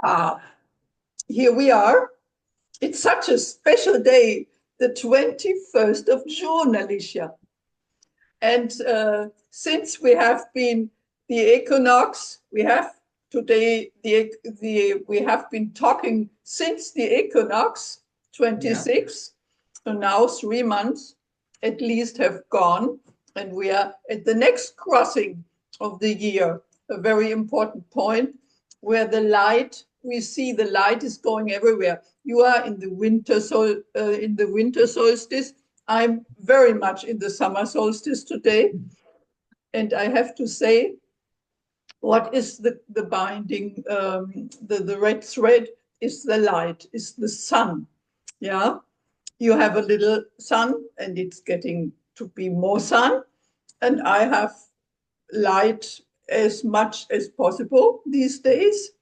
Ah, here we are. It's such a special day, the 21st of June, Alicia. And since we have been the equinox, we have today we have been talking since the equinox Yeah. 26. So now 3 months at least have gone, and we are at the next crossing of the year, a very important point where the light we see the light is going everywhere. You are in the winter solstice. I'm very much in the summer solstice today. And I have to say, what is the binding, the red thread is the light, is the sun. Yeah. You have a little sun and it's getting to be more sun. And I have light as much as possible these days.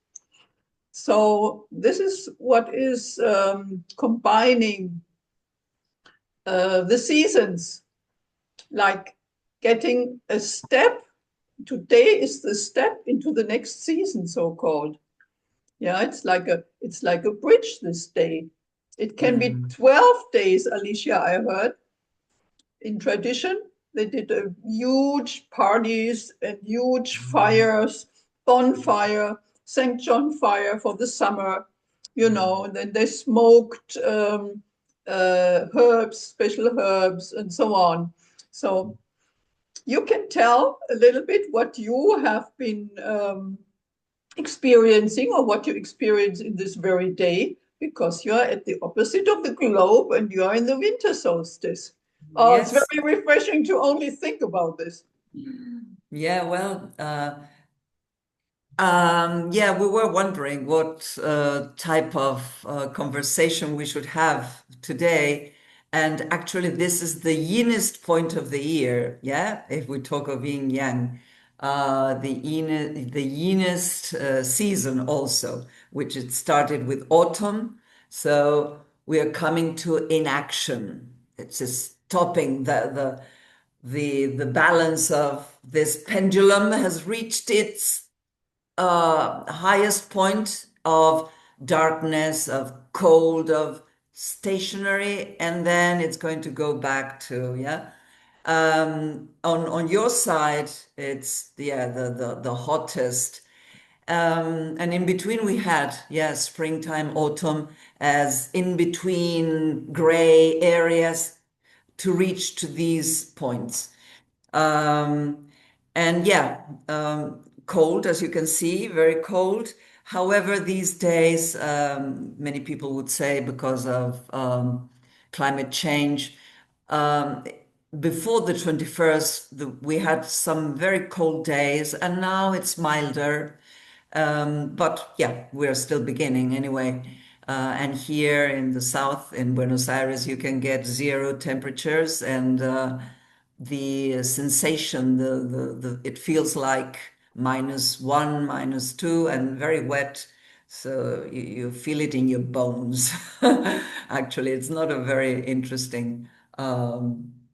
So this is what is combining the seasons, like getting a step. Today is the step into the next season, so called. Yeah, it's like a bridge this day. It can be Mm. 12 days, Alicia, I heard. In tradition, they did huge parties and huge fires, bonfire, St. John fire for the summer, and then they smoked herbs, special herbs, and so on. So you can tell a little bit what you have been experiencing or what you experience in this very day, because you're at the opposite of the globe and you're in the winter solstice. Oh, it's Yes. very refreshing to only think about this. Yeah, well, yeah, we were wondering what type of conversation we should have today. And actually, this is the yinest point of the year. Yeah, if we talk of yin yang, the yinest season also, which it started with autumn. So we are coming to inaction. It's just stopping the balance of this pendulum has reached its highest point of darkness, of cold, of stationary, and then it's going to go back to, yeah. On your side, it's the hottest. And in between we had, yeah, springtime, autumn as in between gray areas to reach to these points. Um, and yeah, cold, as you can see, very cold. However, these days, many people would say because of climate change, um, before the 21st, we had some very cold days, and now it's milder. But yeah, we're still beginning anyway. And here in the south, in Buenos Aires, you can get zero temperatures, and the sensation, it feels like -1, -2, and very wet. So you feel it in your bones. Actually, it's not a very interesting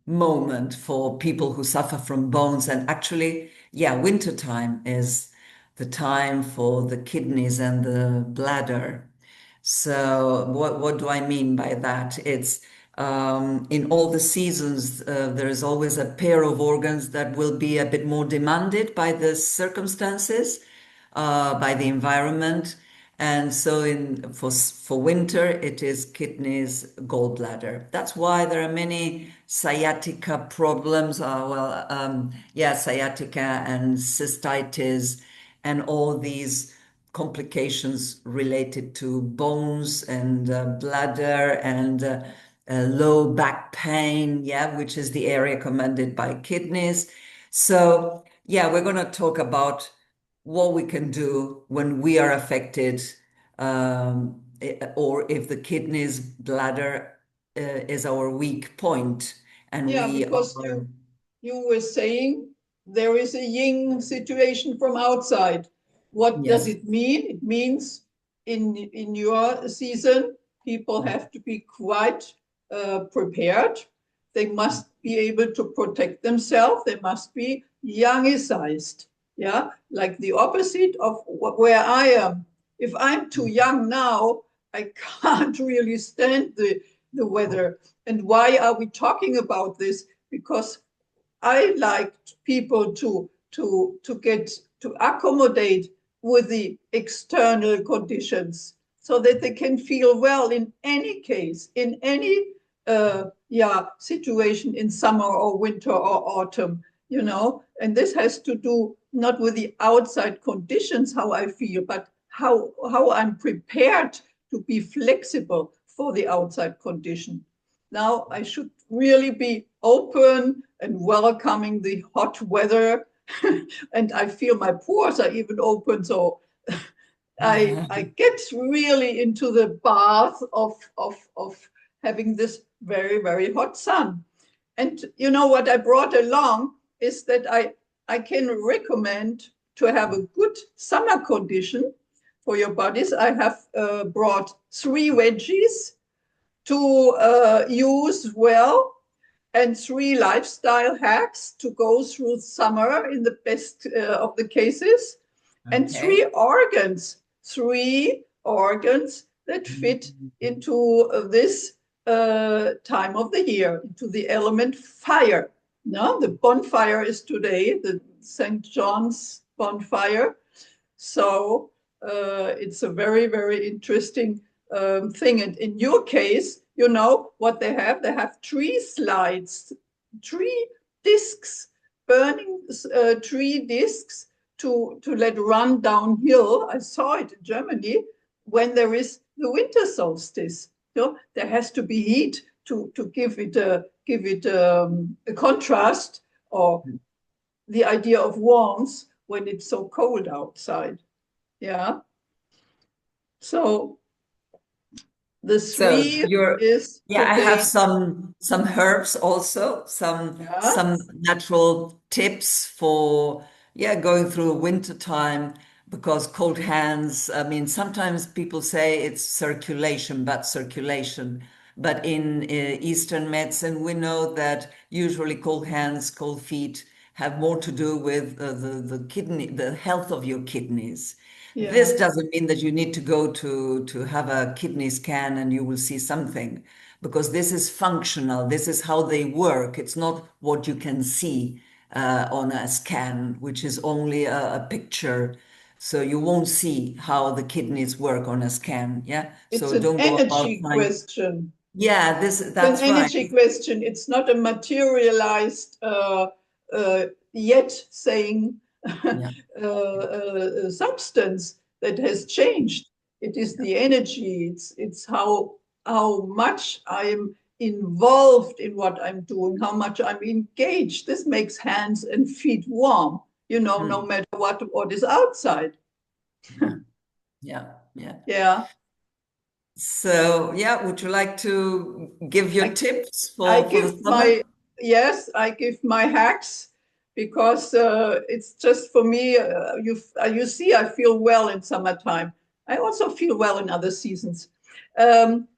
moment for people who suffer from bones. And actually, yeah, wintertime is the time for the kidneys and the bladder. So what do I mean by that? It's in all the seasons, there is always a pair of organs that will be a bit more demanded by the circumstances, by the environment. And so for winter, it is kidneys, gallbladder. That's why there are many sciatica problems. Yeah, sciatica and cystitis and all these complications related to bones and bladder and low back pain, yeah, which is the area commanded by kidneys. So, yeah, we're going to talk about what we can do when we are affected, or if the kidneys, bladder is our weak point, and Yeah, we because are, you were saying there is a yin situation from outside. What does yes, it mean? It means in your season, people have to be quite prepared. They must be able to protect themselves. They must be youngicized. Yeah, like the opposite of where I am. if I'm too young now, I can't really stand the weather. And why are we talking about this? Because I like people to get to accommodate with the external conditions so that they can feel well in any case, in any situation in summer or winter or autumn, you know. And this has to do not with the outside conditions, how I feel, but how I'm prepared to be flexible for the outside condition. Now I should really be open and welcoming the hot weather. And I feel my pores are even open. So I get really into the bath of having this very, very hot sun. And you know what I brought along is that I can recommend to have a good summer condition for your bodies. I have brought 3 veggies to use well, and 3 lifestyle hacks to go through summer in the best of the cases, and Okay. 3 organs that fit into this time of the year, into the element fire. No, the bonfire is today, the St. John's bonfire. So it's a very, very interesting thing. And in your case, you know what they have? They have tree slides, tree discs, burning tree discs to let run downhill. I saw it in Germany when there is the winter solstice. You know, there has to be heat to give it a contrast, or the idea of warmth when it's so cold outside. Yeah. So the So 3 you're, is yeah, I have today. some herbs also, Yeah. some natural tips for, yeah, going through a winter time, because cold hands, I mean, sometimes people say it's circulation, bad circulation. But in Eastern medicine, we know that usually cold hands, cold feet have more to do with the kidney, the health of your kidneys. This Yeah. doesn't mean that you need to go to have a kidney scan and you will see something, because this is functional. This is how they work. It's not what you can see on a scan, which is only a picture. So you won't see how the kidneys work on a scan. Yeah. It's So an don't go about energy trying. question. Yeah, It's an that's right. energy question. It's not a materialized yet saying Yeah. substance that has changed. It is the energy. It's how much I'm involved in what I'm doing, how much I'm engaged. This makes hands and feet warm, you know, no Mm. matter what is outside. Yeah. Yeah. Yeah. Yeah. So, yeah, would you like to give your I tips I for the give summer? my yes, I give my hacks because it's just for me. You see, I feel well in summertime. I also feel well in other seasons.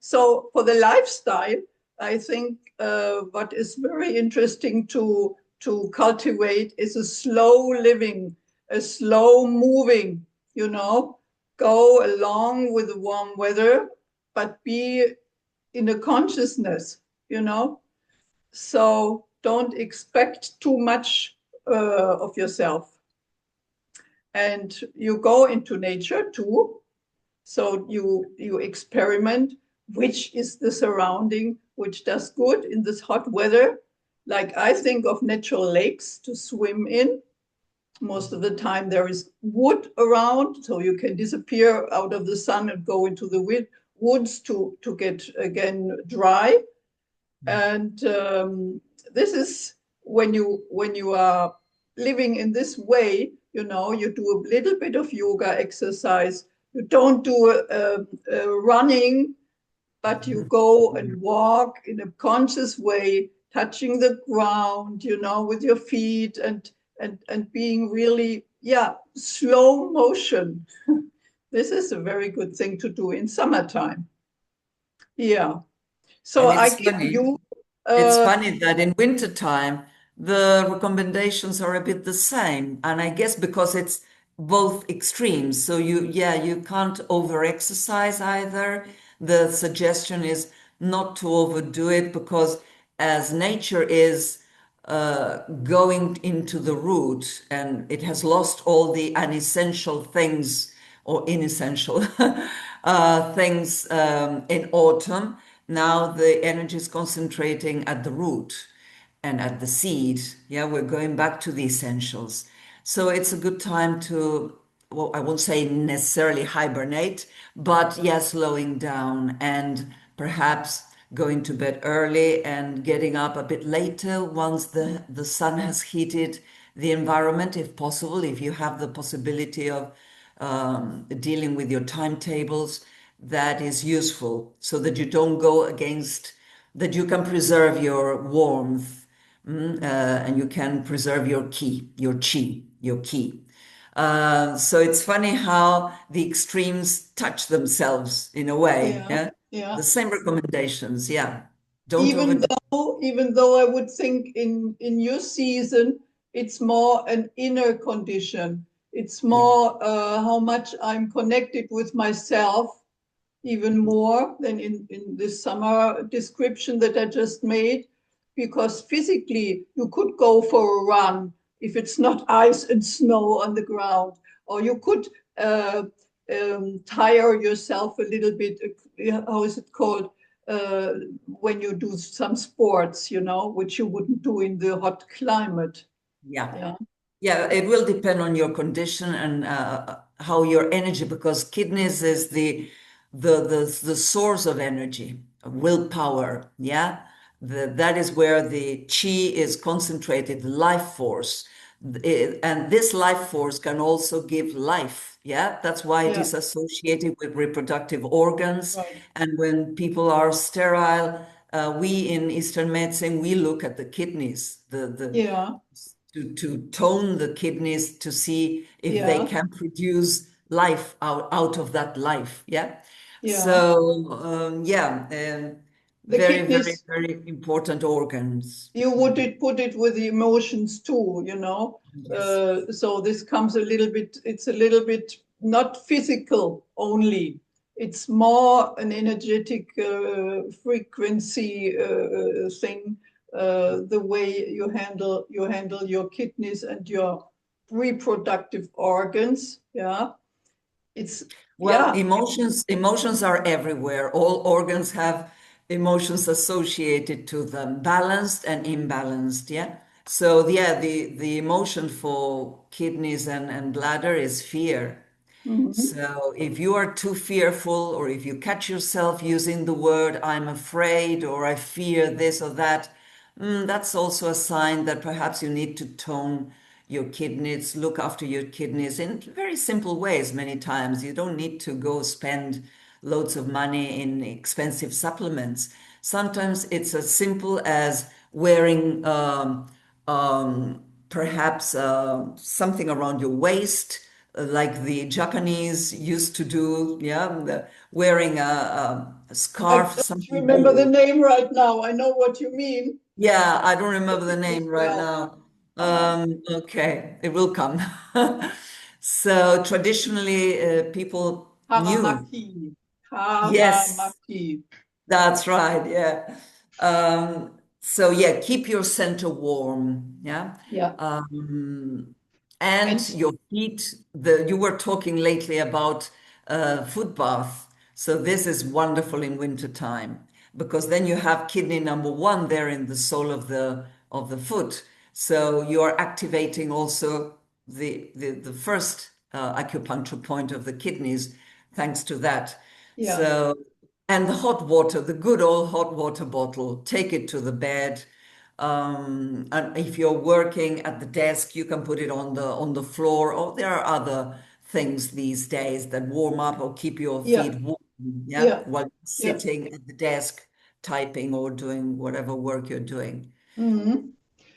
So for the lifestyle, I think what is very interesting to cultivate is a slow living, a slow moving. You know, go along with the warm weather, but be in a consciousness, you know. So don't expect too much of yourself. And you go into nature too. So you experiment which is the surrounding which does good in this hot weather. Like I think of natural lakes to swim in. Most of the time there is wood around, so you can disappear out of the sun and go into the woods to get again dry. And this is when you are living in this way, you know, you do a little bit of yoga exercise. You don't do running, but you go and walk in a conscious way, touching the ground, you know, with your feet, and being really, yeah, slow motion. This is a very good thing to do in summertime. Yeah. So And I give you it's uh, funny that in wintertime, the recommendations are a bit the same. And I guess because both extremes. So you can't over exercise either. The suggestion is not to overdo it because as nature is going into the root and it has lost all the unessential things or inessential things in autumn, now the energy is concentrating at the root and at the seed. Yeah, we're going back to the essentials. So it's a good time to, well, I won't say necessarily hibernate, but yeah, slowing down and perhaps going to bed early and getting up a bit later once the sun has heated the environment, if possible, if you have the possibility of dealing with your timetables, that is useful so that you don't go against, that you can preserve your warmth, and you can preserve your ki, your chi, your ki. So it's funny how the extremes touch themselves in a way. Yeah, Yeah, yeah. the same recommendations. Yeah, don't Even overdo. even though I would think in your season, it's more an inner condition. It's Yeah, more how much I'm connected with myself, even more than in this summer description that I just made, because physically you could go for a run if it's not ice and snow on the ground, or you could tire yourself a little bit. How is it called? When you do some sports, which you wouldn't do in the hot climate. yeah. Yeah, Yeah, it will depend on your condition and how your energy, because kidneys is the source of energy, willpower. Yeah, that is where the chi is concentrated, the life force. And this life force can also give life. Yeah, that's why it yeah, is associated with reproductive organs. right. And when people are sterile, we in Eastern medicine, we look at the kidneys, the Yeah, to tone the kidneys to see if they yeah, can produce life out of that life. Yeah. yeah. So, yeah, The very, very, kidneys, very important organs. you would put it with the emotions too, Yes. so this comes a little bit, it's a little bit not physical only, it's more an energetic frequency thing, the way you handle your kidneys and your reproductive organs. Yeah, it's, Well, yeah. emotions are everywhere. All organs have emotions associated to them, balanced and imbalanced. Yeah. So yeah, the emotion for kidneys and bladder is fear. Mhm. So if you are too fearful, or if you catch yourself using the word I'm afraid or I fear this or that, that's also a sign that perhaps you need to tone your kidneys, look after your kidneys in very simple ways many times. You don't need to go spend loads of money in expensive supplements. Sometimes it's as simple as wearing perhaps something around your waist, like the Japanese used to do, yeah, wearing a I scarf, don't something remember the wool. name right now. I know what you mean. Yeah, I don't But remember the it name was right well. now. Uh, Okay, it will come. So traditionally, people knew. Haramaki. Yes, Haramaki. that's right. Yeah. So yeah, keep your center warm. Yeah. Yeah. Um, and And your feet. You were talking lately about foot bath. So this is wonderful in winter time because then you have kidney number one there in the sole of the foot. So you are activating also the first acupuncture point of the kidneys thanks to that. yeah, So, and the hot water, the good old hot water bottle, take it to the bed. And if you're working at the desk, you can put it on the floor. Or there are other things these days that warm up or keep your yeah, feet warm, yeah, yeah, while yeah. sitting at the desk, typing or doing whatever work you're doing. Mhm.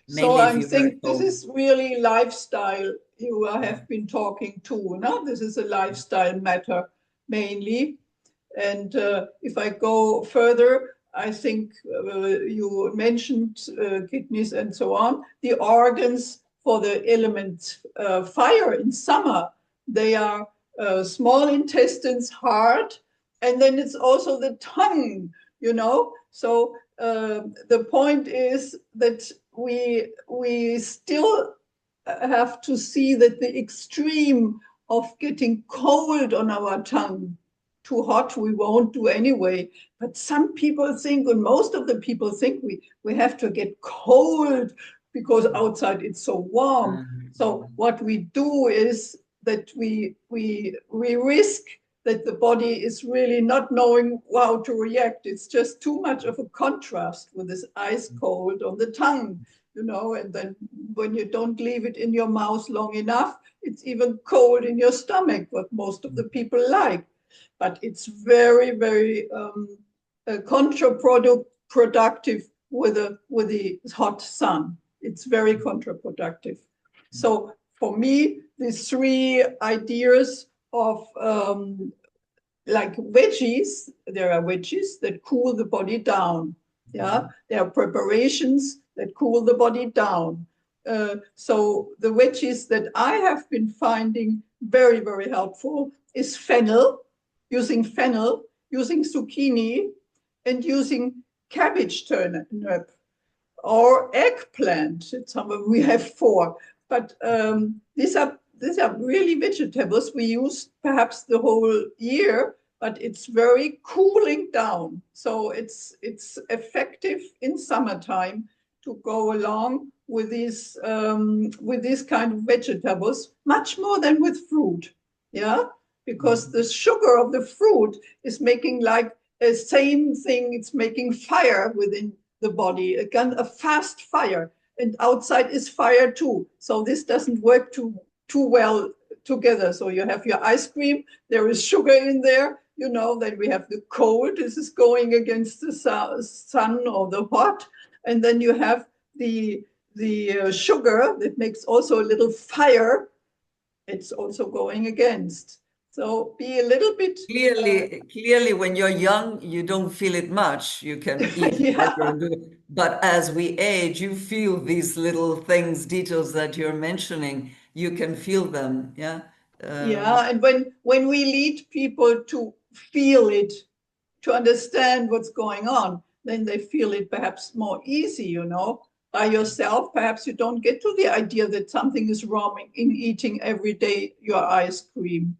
So Mainly if I you're very think this cold. is really lifestyle you Yeah. have been talking to. No, this is a lifestyle matter mainly. And if I go further, I think you mentioned kidneys and so on, the organs for the element fire in summer. they are small intestines hard, and then it's also the tongue, you know. So the point is that we still have to see that the extreme of getting cold on our tongue, too hot, we won't do anyway. But some people think, and most of the people think, we have to get cold because outside it's so warm. So what we do is that we risk that the body is really not knowing how to react. It's just too much of a contrast with this ice cold on the tongue, you know, and then when you don't leave it in your mouth long enough, it's even cold in your stomach, what most of the people like. But it's very, very counterproductive with the hot sun. It's very counterproductive. So for me, these three ideas of like veggies, there are veggies that cool the body down. Yeah, there are preparations that cool the body down. So the veggies that I have been finding very, very helpful is fennel, using zucchini, and using cabbage turnip or eggplant. We have four, but these are really vegetables we use perhaps the whole year, but it's very cooling down. So it's effective in summertime to go along with these kind of vegetables much more than with fruit. Yeah, because the sugar of the fruit is making like a same thing. It's making fire within the body, a fast fire, and outside is fire too. So this doesn't work too well together. So you have your ice cream, there is sugar in there, you know, then we have the cold, this is going against the sun or the hot, and then you have the sugar that makes also a little fire, it's also going against. So be a little bit Clearly, when you're young, you don't feel it much. You can eat whatever yeah. and do it. But as we age, you feel these little things, details that you're mentioning. You can feel them. Yeah. Um, Yeah, and when we lead people to feel it, to understand what's going on, then they feel it perhaps more easy, you know. By yourself, perhaps you don't get to the idea that something is wrong in eating every day your ice cream.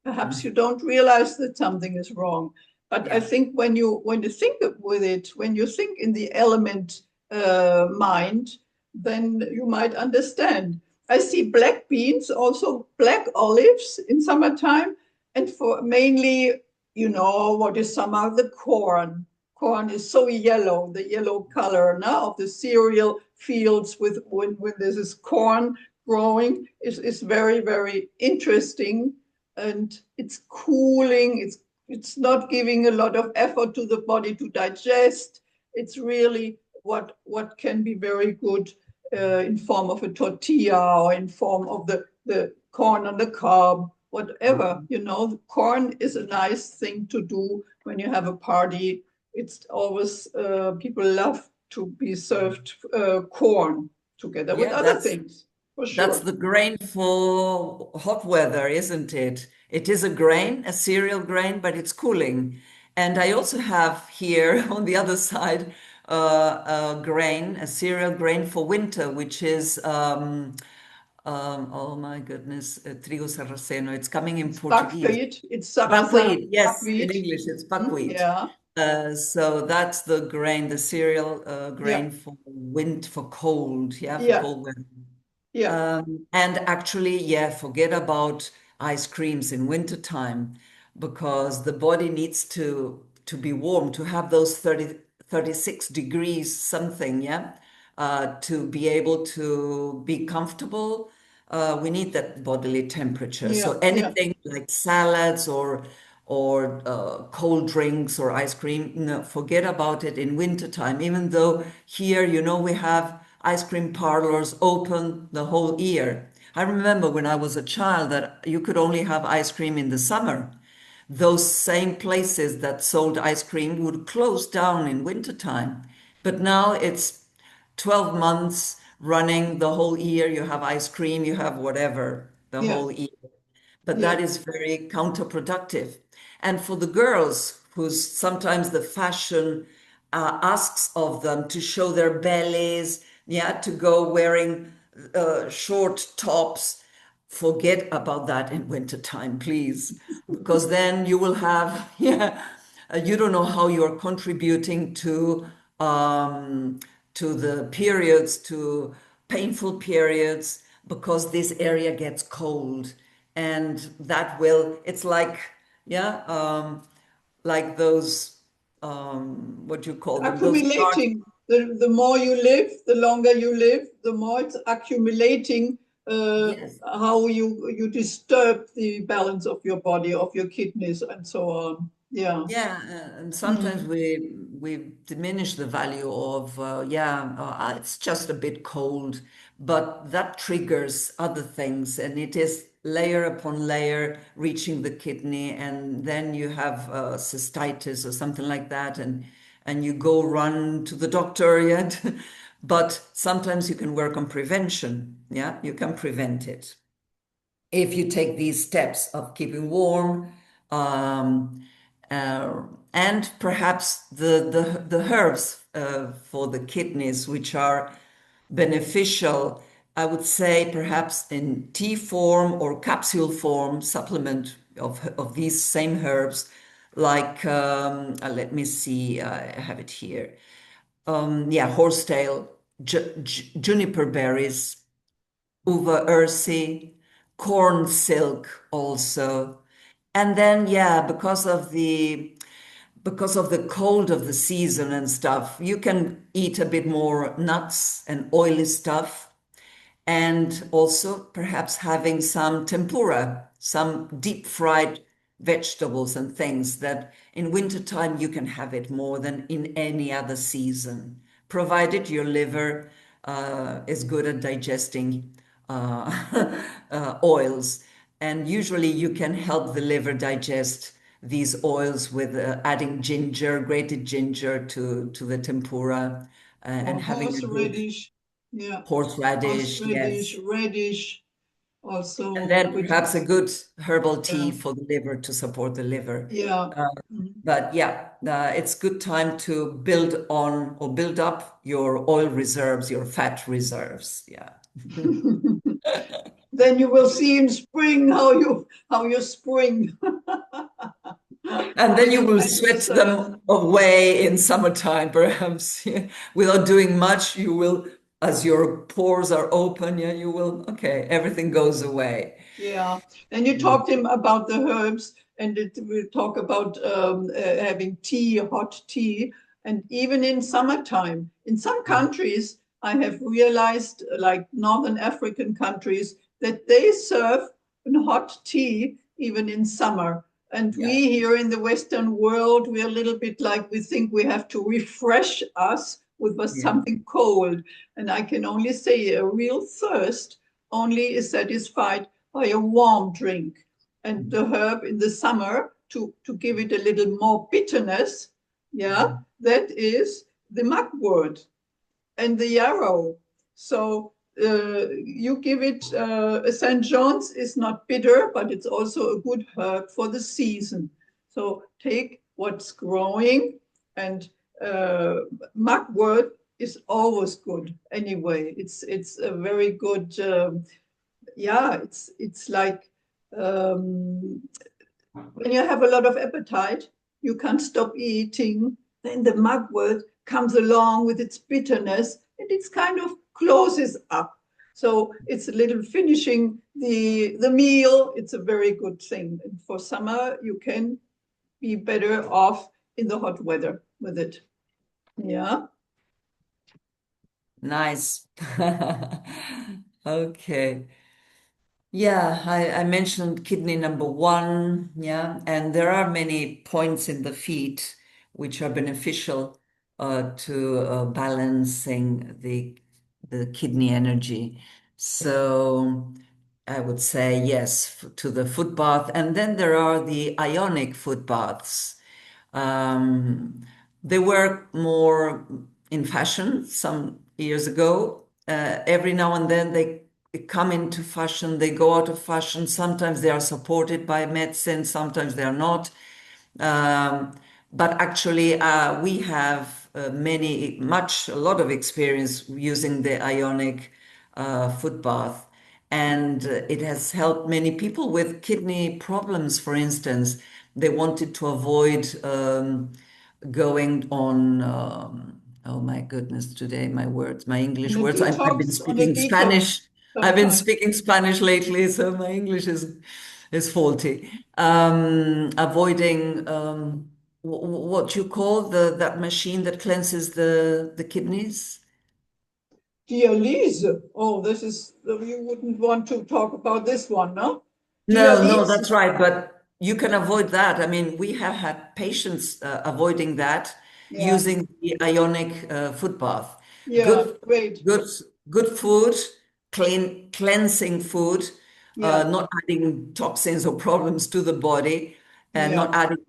Perhaps you don't realize that something is wrong. But I yeah. think when you think with it, when you think in the element mind, then you might understand. I see black beans, also black olives in summertime, and for mainly, you know, what is summer? The corn. Corn is so yellow, the yellow color now of the cereal fields with when this is corn growing is very, very interesting, and it's cooling. It's not giving a lot of effort to the body to digest. It's really what can be very good in form of a tortilla or in form of the corn on the cob, whatever. You know, corn is a nice thing to do when you have a party. It's always people love to be served corn together with Yeah, other things, for that's sure. the grain for hot weather, isn't it? It is a grain, a cereal grain, but it's cooling. And I also have here on the other side a grain, a cereal grain for winter, which is, oh my goodness, trigo sarraceno. It's coming in It's Portuguese. buckwheat, it's sarrasin Buckwheat, yes, in buckwheat. English it's buckwheat. Yeah, So that's the grain, the cereal yeah, grain for wind, for cold, yeah, for yeah, cold weather. yeah, And actually, yeah, forget about ice creams in wintertime because the body needs to be warm, to have those 36 degrees something, yeah, to be able to be comfortable. We need that bodily temperature. yeah, So yeah, anything like salads or cold drinks or ice cream, no, forget about it in wintertime. Even though here, you know, we have ice cream parlors open the whole year. I remember when I was a child that you could only have ice cream in the summer. Those same places that sold ice cream would close down in wintertime. But now it's 12 months running the whole year. You have ice cream, you have whatever the yeah. whole year. but Yeah. that is very counterproductive. And for the girls, who's sometimes the fashion asks of them to show their bellies, yeah, to go wearing short tops, forget about that in wintertime, please, because then you will have, yeah, you don't know how you're contributing um, to the periods, to painful periods, because this area gets cold, and that will, it's like, yeah, like those, what do you call them? Those dark, Accumulating. The more you live, the longer you live, the more it's accumulating, uh, yes. how you disturb the balance of your body, of your kidneys, and so on. Yeah. Yeah, and sometimes Mm. we diminish the value of it's just a bit cold, but that triggers other things, and it is layer upon layer reaching the kidney, and then you have cystitis or something like that, and you go run to the doctor yet, but sometimes you can work on prevention. Yeah, you can prevent it if you take these steps of keeping warm, um, uh, and perhaps the herbs for the kidneys, which are beneficial, I would say perhaps in tea form or capsule form, supplement of these same herbs, like, let me see, I have it here. Yeah, horsetail, juniper berries, uva ursi, corn silk also. And then, yeah, because of the cold of the season and stuff, you can eat a bit more nuts and oily stuff, and also perhaps having some tempura, some deep fried vegetables and things that in wintertime you can have it more than in any other season, provided your liver is good at digesting oils. And usually you can help the liver digest these oils with adding ginger, grated ginger to the tempura, and Or having a good horseradish. Yeah. horseradish, Horseradish, yes. radish, And also, then which perhaps a is, good herbal tea yeah. for the liver to support the liver. Yeah. Uh, Mhm. but yeah, it's good time to build on or build up your oil reserves, your fat reserves. Yeah. Then you will see in spring how you spring And then you will and you sweat surf. them away in summertime, perhaps. Yeah. Without doing much, you will, as your pores are open, yeah, you will, okay, everything goes away. Yeah, and you talked him about the herbs, and we talk about having tea, hot tea, and even in summertime. In some countries, I have realized, like Northern African countries, that they serve hot tea even in summer. And Yeah. we here in the Western world, we're a little bit like we think we have to refresh us with Yeah. something cold. And I can only say a real thirst only is satisfied by a warm drink. And the herb in the summer, to give it a little more bitterness, yeah, that is the mugwort and the yarrow. So you give it, St. John's is not bitter, but it's also a good herb for the season. So take what's growing, and uh, mugwort is always good anyway. It's a very good, yeah, it's like, um, when you have a lot of appetite, you can't stop eating. Then the mugwort comes along with its bitterness, and it's kind of closes up. So it's a little finishing the meal. It's a very good thing. And for summer, you can be better off in the hot weather with it. Yeah. Nice. Okay. Yeah, I mentioned kidney number one. Yeah, and there are many points in the feet which are beneficial to balancing the kidney energy. So I would say yes to the foot bath, and then there are the ionic foot baths. Um, they were more in fashion some years ago. Every now and then they come into fashion, they go out of fashion. Sometimes they are supported by medicine, sometimes they are not. Um, but actually, we have a lot of experience using the ionic foot bath. And it has helped many people with kidney problems, for instance. They wanted to avoid going on, oh my goodness, today my On English a words. I've been detox, on a speaking Spanish. detox I've been sometimes. speaking Spanish lately, so my English is faulty. Avoiding what you call that machine that cleanses the kidneys. Dialyse. Oh, this is, you wouldn't want to talk about this one, no? No, no, Dialyse? that's right. But you can avoid that. I mean, we have had patients avoiding that Yeah, using the ionic foot bath. yeah, Good, great. good, good food, cleansing food, Yeah, not adding toxins or problems to the body, and yeah. not adding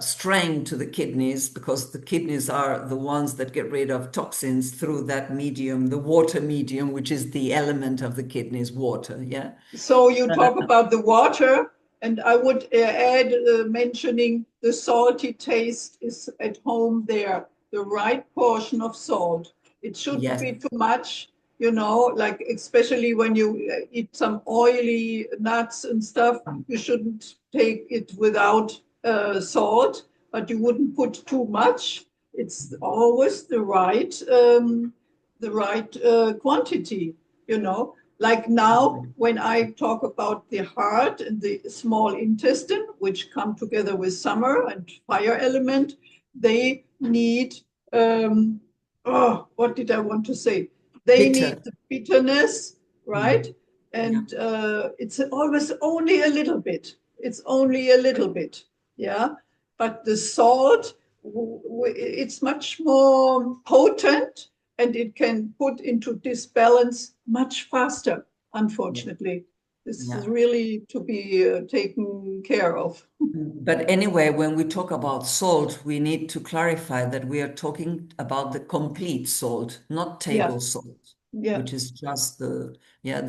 strain to the kidneys, because the kidneys are the ones that get rid of toxins through that medium, the water medium, which is the element of the kidneys, water. Yeah. So you talk about the water, and I would add mentioning the salty taste is at home there, the right portion of salt. It shouldn't Yes. be too much, like especially when you eat some oily nuts and stuff, you shouldn't take it without salt, but you wouldn't put too much. It's always the right quantity, you know. Like now, when I talk about the heart and the small intestine, which come together with summer and fire element, they need, what did I want to say? They need Bitter. the bitterness, right? Mm. Yeah. And it's always only a little bit. It's only a little bit, yeah. But the salt, it's much more potent and it can put into disbalance much faster, Yeah. unfortunately. This is Yeah. really to be taken care of. But anyway, when we talk about salt, we need to clarify that we are talking about the complete salt, not Yeah, table salt, yeah. which is just the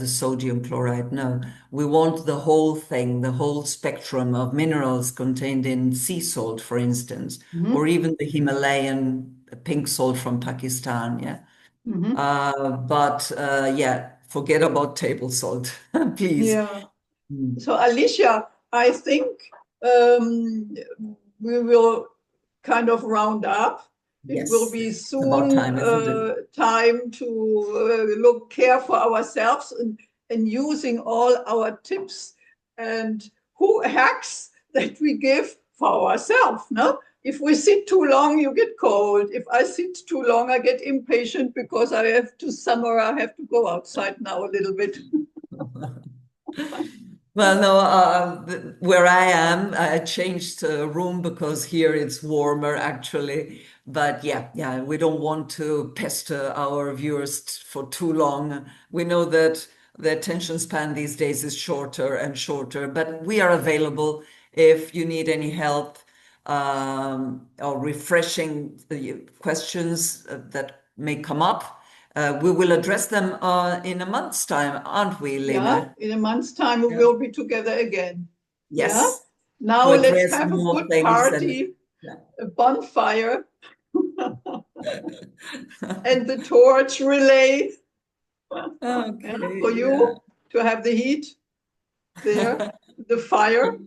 sodium chloride. No, we want the whole thing, the whole spectrum of minerals contained in sea salt, for instance, or Mm-hmm. even the Himalayan pink salt from Pakistan. Yeah. Mm-hmm. But yeah, forget about table salt, please. Yeah. Mm. So, Alicia, I think um, we will kind of round up. It will Yes, be it's about soon time, isn't it? time to look care for ourselves and using all our tips and who hacks that we give for ourselves. No, if we sit too long, you get cold. If I sit too long, I get impatient because I have to summer. I have to go outside now a little bit. Well, no, where I am, I changed room because here it's warmer actually. But yeah, yeah, we don't want to pester our viewers for too long. We know that the attention span these days is shorter and shorter, but we are available if you need any help or refreshing questions that may come up. We will address them in a month's time, aren't we, Yeah, Lena? in a month's time, we Yeah. will be together again. Yeah. Yes, to Now let's address have a more good things and party, yeah. a bonfire, and the torch relay. Yeah, for Okay, yeah. you to have the heat there, the fire,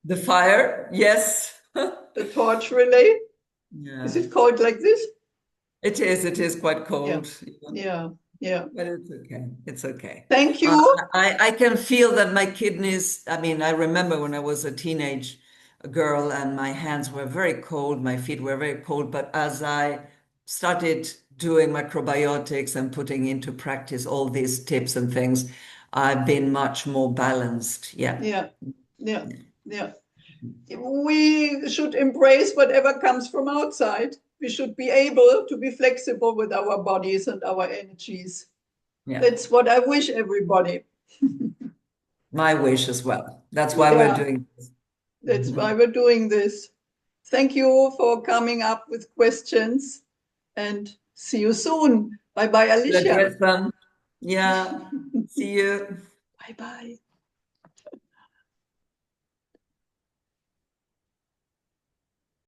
The fire, yes. the torch relay. Is Yeah. it called like this? It is quite Yeah, cold, yeah, yeah. but it's okay. It's okay. Thank Uh, you. I can feel that my kidneys, I mean, I remember when I was a teenage girl and my hands were very cold, my feet were very cold, but as I started doing microbiotics and putting into practice all these tips and things, I've been much more balanced. Yeah. Yeah, yeah, yeah. We should embrace whatever comes from outside. We should be able to be flexible with our bodies and our energies. Yeah. That's what I wish everybody. My wish as well. That's why we're Yeah, doing this. that's why we're doing this. Thank you for coming up with questions and see you soon. Bye bye, We'll Alicia. address them. Yeah. See you. Bye bye.